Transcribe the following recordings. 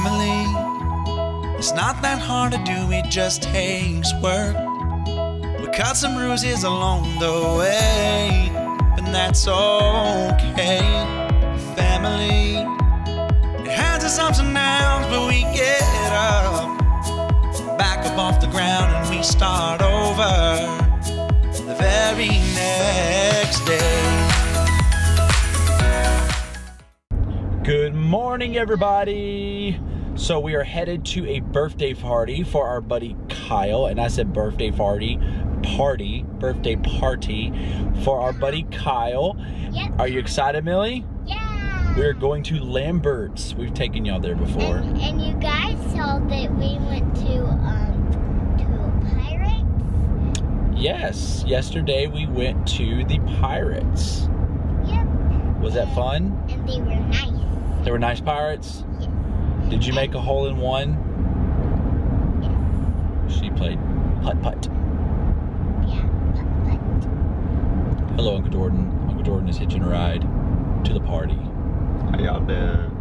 family. It's not that hard to do, it just takes work. We cut some bruises along the way, but that's okay. Family, it has its ups and downs, but we get up, back up off the ground, and we start over the very next day. Good morning, everybody. So we are headed to a birthday party for our buddy Kyle, and I said birthday party for our buddy Kyle. Yep. Are you excited, Millie? Yeah. We're going to Lambert's. We've taken y'all there before. And you guys saw that we went to Pirates. Yes, yesterday we went to the Pirates. Yep. Was that fun? And they were nice. They were nice Pirates? Yes. Did you make a hole in one? Yes. She played putt-putt. Yeah, but. Hello, Uncle Jordan. Uncle Jordan is hitching a ride to the party. How y'all doing?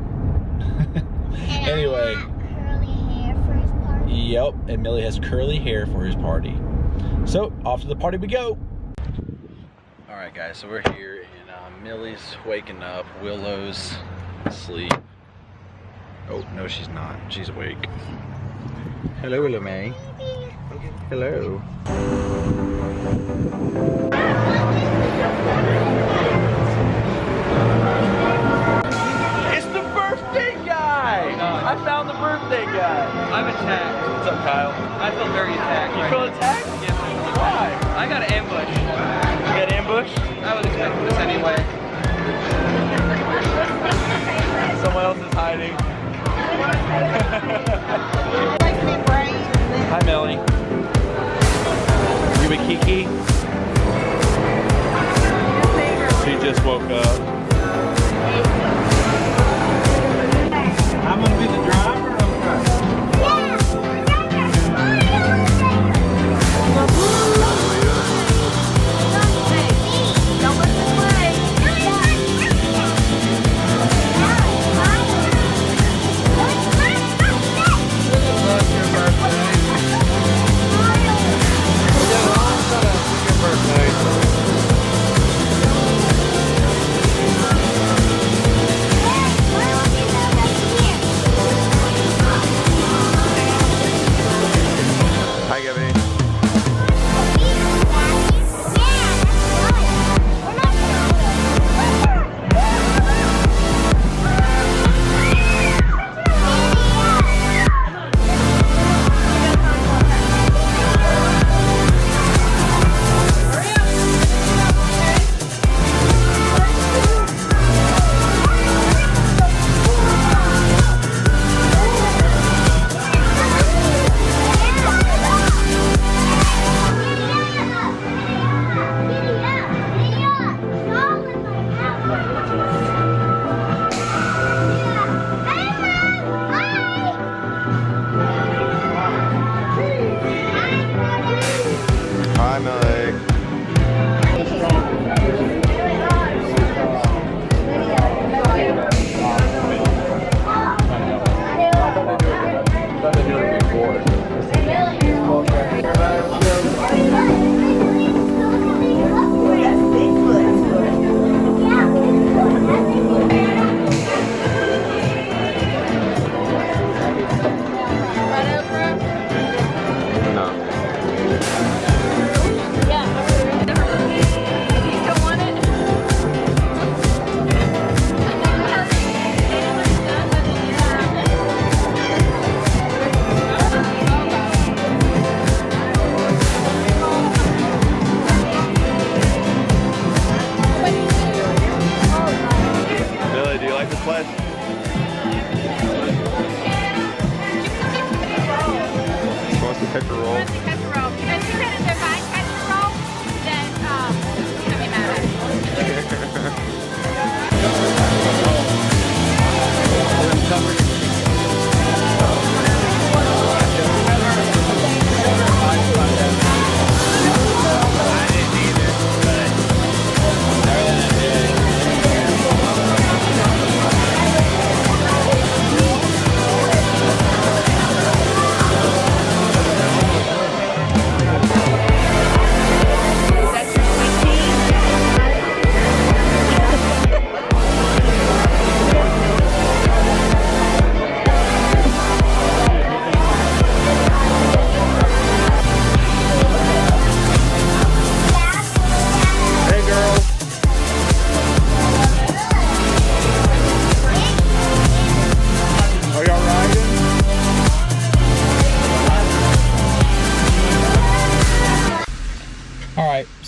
And Anyway. I got curly hair for his party. Yep, and Millie has curly hair for his party. So, off to the party we go. Alright guys, so we're here and Millie's waking up. Willow's asleep. Oh, no she's not. She's awake. Hello, Willow May. Hello. It's the birthday guy! I found the birthday guy. I'm attacked. What's up, Kyle? I feel very attacked. You right feel now. attacked? Yes. Why? I got ambushed. You got ambushed? I was expecting this anyway. Someone else is hiding. Hi, Melly. You with Kiki? She just woke up. I'm gonna be the driver. Hi, Gabby. Hi, Millie. Millie, do you like this place? She wants the pepper roll.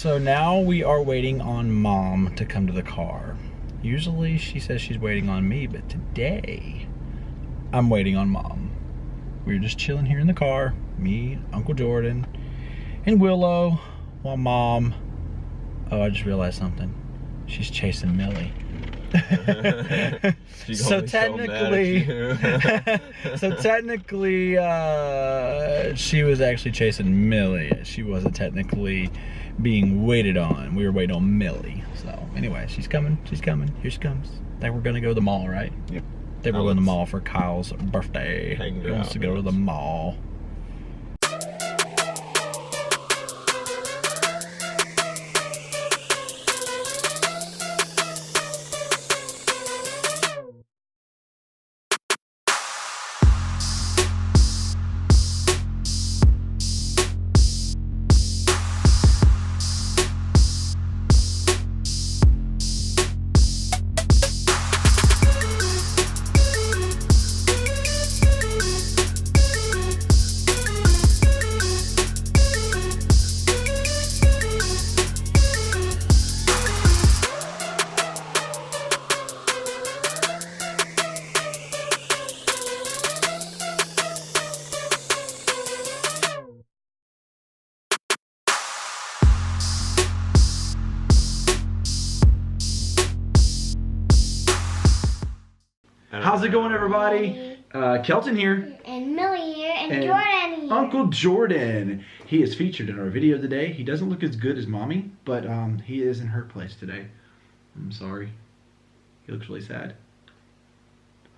So now we are waiting on Mom to come to the car. Usually she says she's waiting on me, but today I'm waiting on Mom. We're just chilling here in the car, me, Uncle Jordan, and Willow, while Mom, oh, I just realized something. She's chasing Millie. So technically, she was actually chasing Millie. She wasn't technically being waited on. We were waiting on Millie. So anyway, she's coming. She's coming. Here she comes. They were gonna go to the mall, right? Yep. They were going to the mall for Kyle's birthday. Hanging He wants out, to go to the mall. How's it going, everybody? Kelton here. And Millie here, and And Jordan here. Uncle Jordan. He is featured in our video today. He doesn't look as good as Mommy, but he is in her place today. I'm sorry. He looks really sad.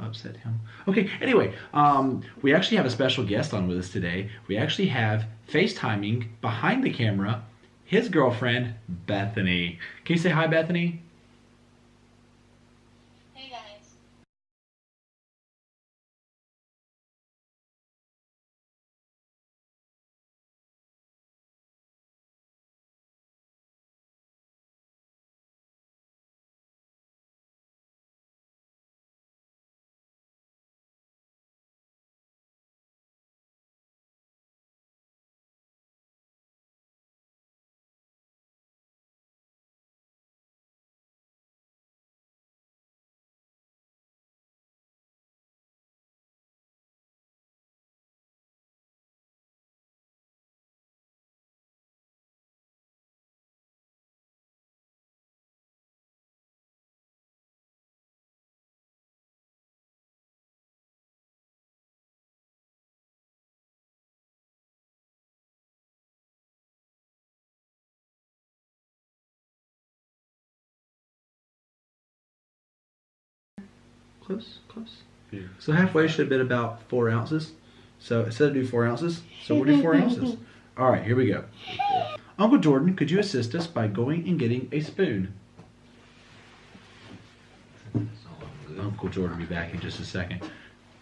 I upset him. Okay, anyway, we actually have a special guest on with us today. We actually have FaceTiming behind the camera his girlfriend, Bethany. Can you say hi, Bethany? Hey guys. Close, close. Yeah. So halfway should have been about 4 ounces. So instead of do 4 ounces, so we'll do 4 ounces. All right, here we go. Uncle Jordan, could you assist us by going and getting a spoon? Uncle Jordan will be back in just a second.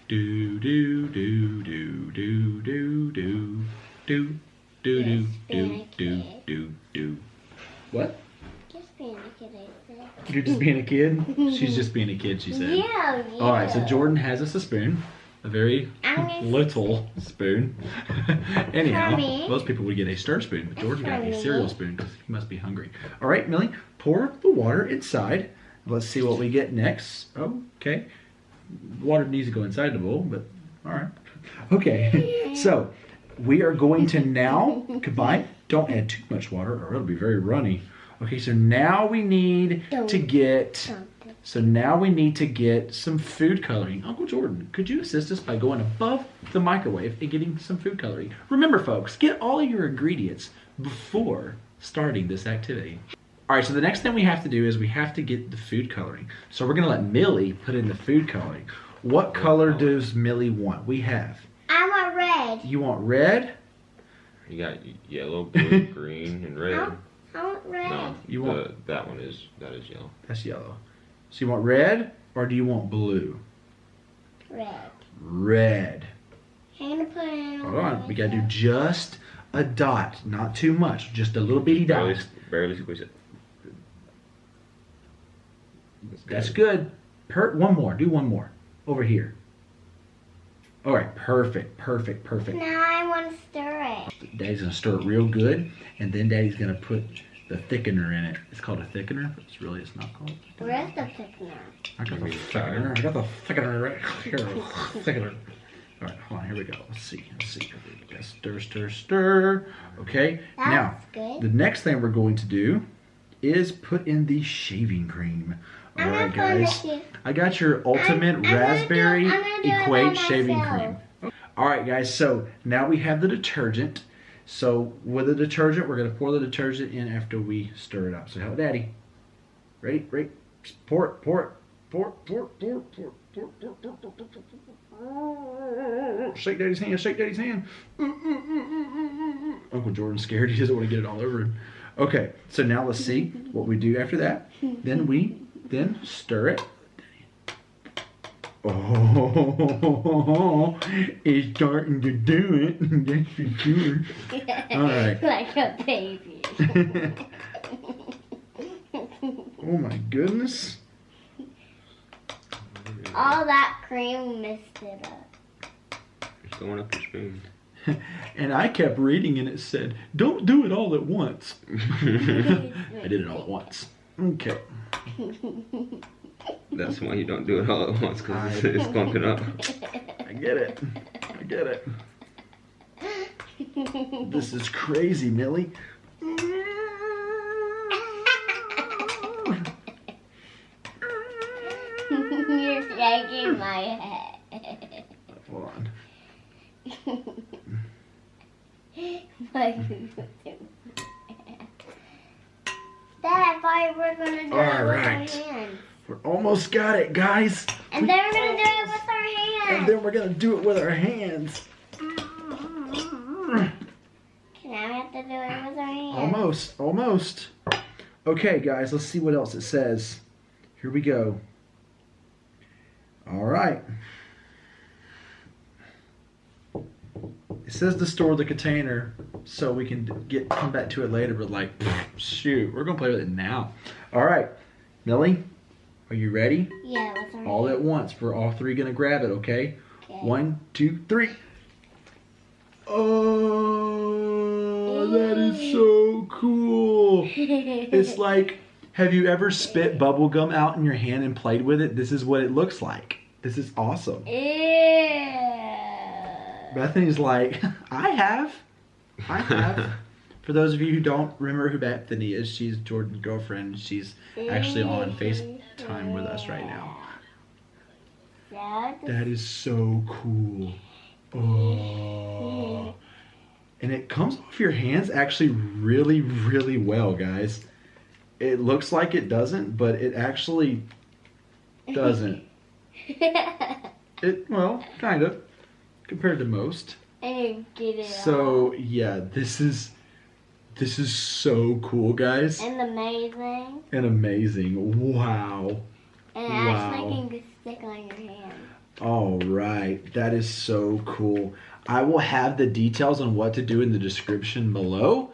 Do do do do do do do do do do do do do do. What? Just being a kid, I said. You're just being a kid? She's just being a kid, she said. Yeah. All right, so Jordan has us a spoon, a very I'm gonna- little spoon. Anyhow, For me. most people would get a stir spoon, but Jordan got For a me. cereal spoon because he must be hungry. All right, Millie, pour the water inside. Let's see what we get next. Okay, water needs to go inside the bowl, but all right. Okay, so we are going to now combine. Don't add too much water or it'll be very runny. Okay, so now we need to get some food coloring. Uncle Jordan, could you assist us by going above the microwave and getting some food coloring? Remember, folks, get all of your ingredients before starting this activity. All right, so the next thing we have to do is we have to get the food coloring. So we're gonna let Millie put in the food coloring. What color does Millie want? We have. I want red. You want red? You got yellow, blue, green, and red. I want red. No, You want- that is yellow. That's yellow. So you want red or do you want blue? Red. Red. I'm gonna put it in. Hold on, we gotta do just a dot, not too much, just a little bitty Barely, dot. barely squeeze it. That's good. One more, do one more. Over here. All right, perfect, perfect, perfect. Now I want to stir it. Daddy's gonna stir it real good, and then Daddy's gonna put the thickener in it. It's called a thickener, but it's not called a thickener. Where's the thickener? I got the thickener. I got the thickener right here. Thickener. All right, hold on. Here we go. Let's see. Stir, stir, stir. Okay. Now, That's good. the next thing we're going to do is put in the shaving cream. All I'm right, not going guys. to- I got your ultimate I'm gonna raspberry do it by Equate shaving myself. cream. All right, guys. So now we have the detergent. So with the detergent, we're gonna pour the detergent in after we stir it up. So help Daddy. Ready? Ready? Just pour it. Pour it. Pour it. Pour it. Pour it. Pour it. Pour it. Pour it. Pour it. Pour it. Shake Daddy's hand. Shake Daddy's hand. Uncle Jordan's scared. He doesn't want to get it all over him. Okay. So now let's see what we do after that. Then stir it. Oh, it's starting to do it. That's for sure. All right. Like a baby. Oh my goodness. All that cream mixed it up. It's going up your spoon. And I kept reading and it said, don't do it all at once. I did it all at once. Okay. That's why you don't do it all at once, because it's bumping up. I get it. I get it. This is crazy, Millie. You're shaking my head. Hold on. Dad, I thought we were going to do All it with right. our hands. We're almost got it, guys. And then we're going to do it with our hands. And then we're going to do it with our hands. Now we have to do it with our hands. Almost, almost. Okay, guys, let's see what else it says. Here we go. All right. It says to store the container so we can come back to it later, but like, shoot, we're gonna play with it now. All right, Millie, are you ready? Yeah, with our All hands. at once. We're all three gonna grab it, okay? Okay. 1, 2, 3. Oh, that is so cool. It's like, have you ever spit bubble gum out in your hand and played with it? This is what it looks like. This is awesome. Ew. Bethany's like, I have. For those of you who don't remember who Bethany is, she's Jordan's girlfriend. She's actually on FaceTime with us right now. That is so cool. Oh. And it comes off your hands actually really, really well, guys. It looks like it doesn't, but it actually doesn't. Well, kind of, compared to most. And you get it So yeah, this is so cool, guys, and amazing. and amazing. Wow. And it Wow. actually can stick on your hand. All right, that is so cool. I will have the details on what to do in the description below.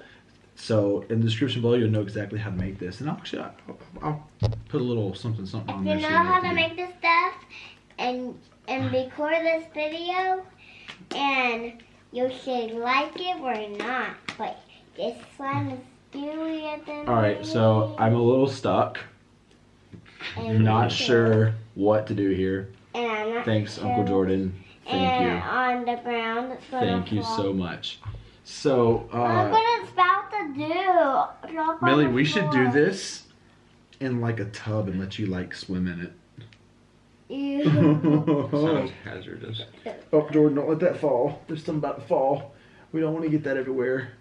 So in the description below, you'll know exactly how to make this. And I'll put a little something on If there. you so know how have to do. make this stuff and record this video, and you should like it or not. But this one is gooey than All right, so I'm a little stuck. Not sure what to do here. And I'm not Thanks, sure. Uncle Jordan. Thank and you. on the ground, it's gonna Thank you fall. so much. So, Look what it's about to do. Drop on Millie, the we should do floor. this in like a tub and let you like swim in it. Ew. Sounds hazardous. Oh, Jordan, don't let that fall. There's something about to fall. We don't want to get that everywhere.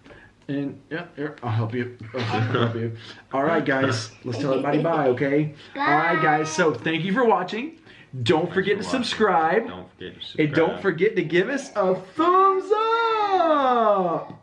And yeah, here, I'll help you. Okay, I'll help you. All right, guys, let's tell everybody bye, okay? All right, guys. So thank you for watching. Don't forget to for watching. subscribe. Don't forget to subscribe. And don't forget to give us a thumbs up.